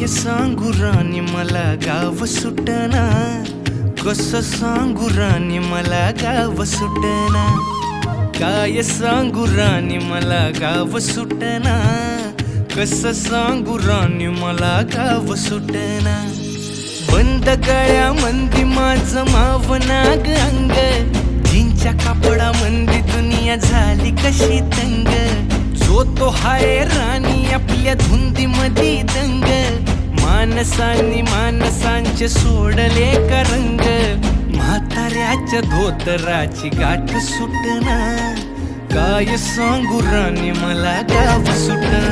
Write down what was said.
काय सांगू राणी मला गाव सुटना, कसं सांगू राणी मला गाव सुटना, काय सांगू राणी मला गाव सुटना, कसं सांगू राणी मला गाव सुटना। बंद गळ्यामंदी माझं मावनाग अंग, जीनच्या कापडामंदी दुनिया झाली कशी तंग, जो तो हाय राणी आपल्या धुंदीमधी दंग, माणसांनी माणसांचे सोडले का रंग, म्हाताऱ्याच्या धोतराची गाठ सुटना, काय सांगू राणी मला गाव सुटना।